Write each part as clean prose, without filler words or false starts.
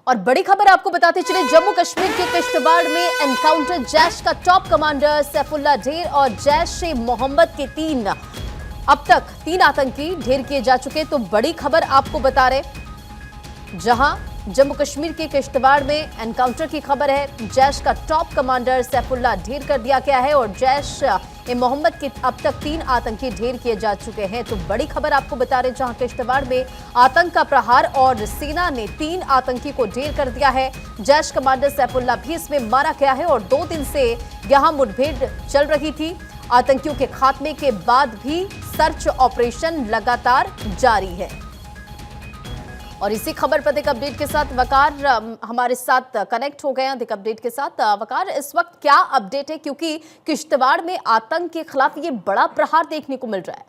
और बड़ी खबर आपको बताते चले, जम्मू कश्मीर के किश्तवाड़ में एनकाउंटर। जैश का टॉप कमांडर सैफुल्लाह ढेर और जैश ए मोहम्मद के अब तक तीन आतंकी ढेर किए जा चुके। तो बड़ी खबर आपको बता रहे, जहां जम्मू कश्मीर के किश्तवाड़ में एनकाउंटर की खबर है। जैश का टॉप कमांडर सैफुल्लाह ढेर कर दिया गया है और जैश ए मोहम्मद के अब तक तीन आतंकी ढेर किए जा चुके हैं। तो बड़ी खबर आपको बता रहे, जहां किश्तवाड़ में आतंक का प्रहार और सेना ने तीन आतंकी को ढेर कर दिया है। जैश कमांडर सैफुल्लाह भी इसमें मारा गया है और 2 दिन से यहां मुठभेड़ चल रही थी। आतंकियों के खात्मे के बाद भी सर्च ऑपरेशन लगातार जारी है। और इसी खबर पर एक अपडेट के साथ वकार हमारे साथ कनेक्ट हो गए हैं। एक अपडेट के साथ वकार, इस वक्त क्या अपडेट है, क्योंकि किश्तवाड़ में आतंक के खिलाफ ये बड़ा प्रहार देखने को मिल रहा है।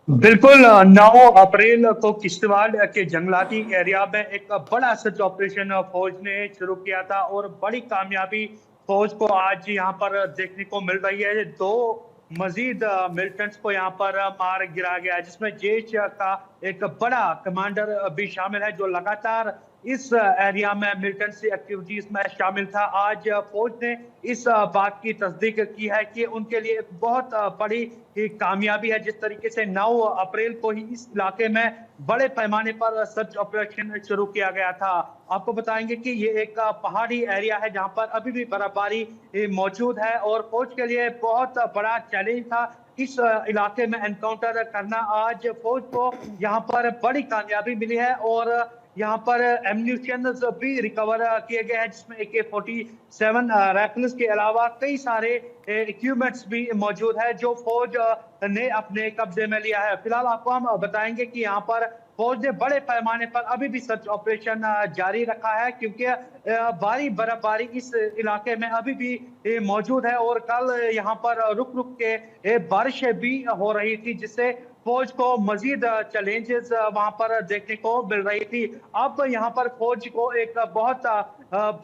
बिल्कुल, 9 अप्रैल को किश्तवाड़ के जंगलाती एरिया में एक बड़ा सर्च ऑपरेशन फौज ने शुरू किया था और बड़ी कामयाबी फौज को आज यहाँ पर देखने को मिल रही है। 2 मजीद मिलिटेंट्स को यहाँ पर मार गिरा गया, जिसमें जैश का एक बड़ा कमांडर भी शामिल है, जो लगातार इस एरिया में मिलिटेंसी एक्टिविटीज में शामिल था। आज फौज ने इस बात की तस्दीक की है कि उनके लिए एक बहुत बड़ी कामयाबी है, जिस तरीके से 9 अप्रैल को ही इस इलाके में बड़े पैमाने पर सर्च ऑपरेशन शुरू किया गया था। आपको बताएंगे कि ये एक पहाड़ी एरिया है, जहां पर अभी भी बर्फबारी मौजूद है और फौज के लिए बहुत बड़ा चैलेंज था इस इलाके में एनकाउंटर करना। आज फौज को यहाँ पर बड़ी कामयाबी मिली है और यहाँ पर एम्यूनिशन भी रिकवर किए गए हैं, जिसमें AK-47 राइफल्स के अलावा कई सारे इक्विपमेंट्स भी मौजूद है, जो फौज ने अपने कब्जे में लिया है। फिलहाल आपको हम बताएंगे कि यहाँ पर फौज ने बड़े पैमाने पर अभी भी सर्च ऑपरेशन जारी रखा है, क्योंकि भारी बर्फबारी इस इलाके में अभी भी मौजूद है और कल यहाँ पर रुक रुक के बारिशें भी हो रही थी, जिससे फौज को मजीद चैलेंजेस वहां पर देखने को मिल रही थी। अब यहाँ पर फौज को एक बहुत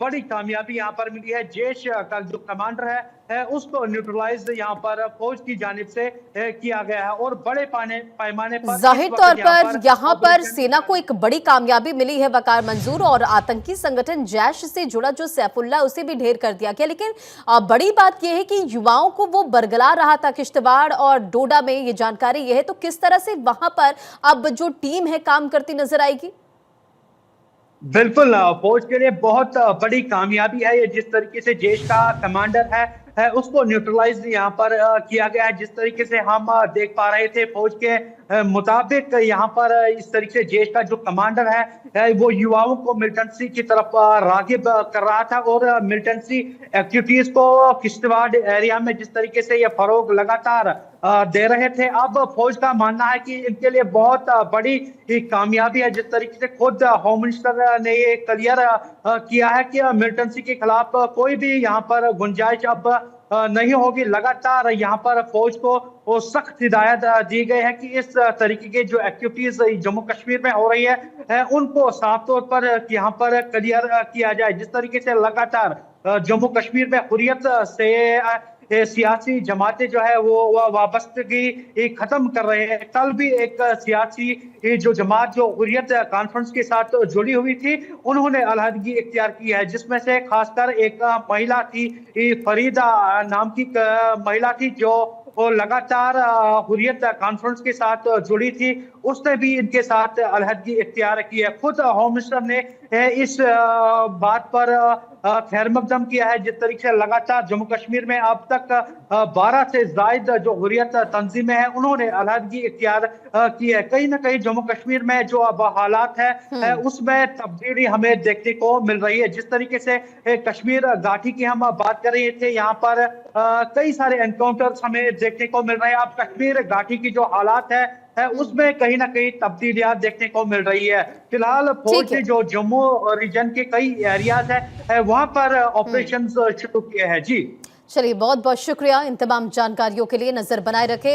बड़ी कामयाबी यहाँ पर मिली है। जैश का जो कमांडर है उसको न्यूट्रलाइज यहाँ पर फौज की जानिब से किया गया है और बड़े पैमाने पर जाहिर तौर पर यहाँ पर सेना को एक बड़ी कामयाबी मिली है वकार मंजूर, और आतंकी संगठन जैश से जुड़ा जो सैफुल्लाह, उसे भी ढेर कर दिया गया। लेकिन बड़ी बात यह है कि युवाओं को वो बरगला रहा था किश्तवाड़ और डोडा में, ये जानकारी यह है। तो किस तरह से वहां पर अब जो टीम है काम करती नजर आएगी? बिल्कुल, फौज के लिए बहुत बड़ी कामयाबी है ये, जिस तरीके से जैश का कमांडर है उसको न्यूट्रलाइज यहाँ पर किया गया है। जिस तरीके से हम देख पा रहे थे, फौज के मुताबिक यहाँ पर इस तरीके से जैश का जो कमांडर है वो युवाओं को मिलिटेंसी की तरफ रागिब कर रहा था और मिलिटेंसी एक्टिविटीज को किश्तवाड़ एरिया में जिस तरीके से ये फरोग लगातार दे रहे थे। अब फौज का मानना है कि इनके लिए बहुत बड़ी कामयाबी है, जिस तरीके से खुद होम मिनिस्टर ने ये क्लियर किया है कि मिलिटेंसी के खिलाफ कोई भी यहाँ पर गुंजाइश अब नहीं होगी। लगातार यहाँ पर फौज को सख्त हिदायत दी गई है कि इस तरीके के जो एक्टिविटीज जम्मू कश्मीर में हो रही है उनको साफ तौर पर यहाँ पर क्लियर किया जाए। जिस तरीके से लगातार जम्मू कश्मीर में हुर्रियत से सियासी जमातें जो है वो वाबस्तगी खत्म कर रहे हैं। कल भी एक सियासी जो जमात जो हुर्रियत कॉन्फ्रेंस के साथ जुड़ी हुई थी, उन्होंने अलहदगी इख्तियार की है, जिसमें से खासकर एक महिला थी, फरीदा नाम की महिला थी, जो वो लगातार हुर्रियत कॉन्फ्रेंस के साथ जुड़ी थी। उसने भी इनके साथ अलहदगी इख्तियार की है। खुद होम मिनिस्टर ने इस बात पर खैर मकदम किया है, जिस तरीके से लगातार जम्मू कश्मीर में अब तक 12 से ज्यादा जो हुर्रियत तंजीमें हैं उन्होंने अलहदगी इख्तियार की है। कहीं ना कहीं जम्मू कश्मीर में जो अब हालात है उसमें तब्दीली हमें देखने को मिल रही है। जिस तरीके से कश्मीर घाटी की हम बात कर रहे थे, यहाँ पर कई सारे एनकाउंटर्स हमें देखने को मिल रहे हैं। अब कश्मीर घाटी की जो हालात है उसमें कहीं ना कहीं तब्दीलियां देखने को मिल रही है। फिलहाल फौज ने जो जम्मू रीजन के कई एरियाज है वहां पर ऑपरेशन शुरू किए हैं। जी चलिए, बहुत बहुत शुक्रिया इन तमाम जानकारियों के लिए। नजर बनाए रखें।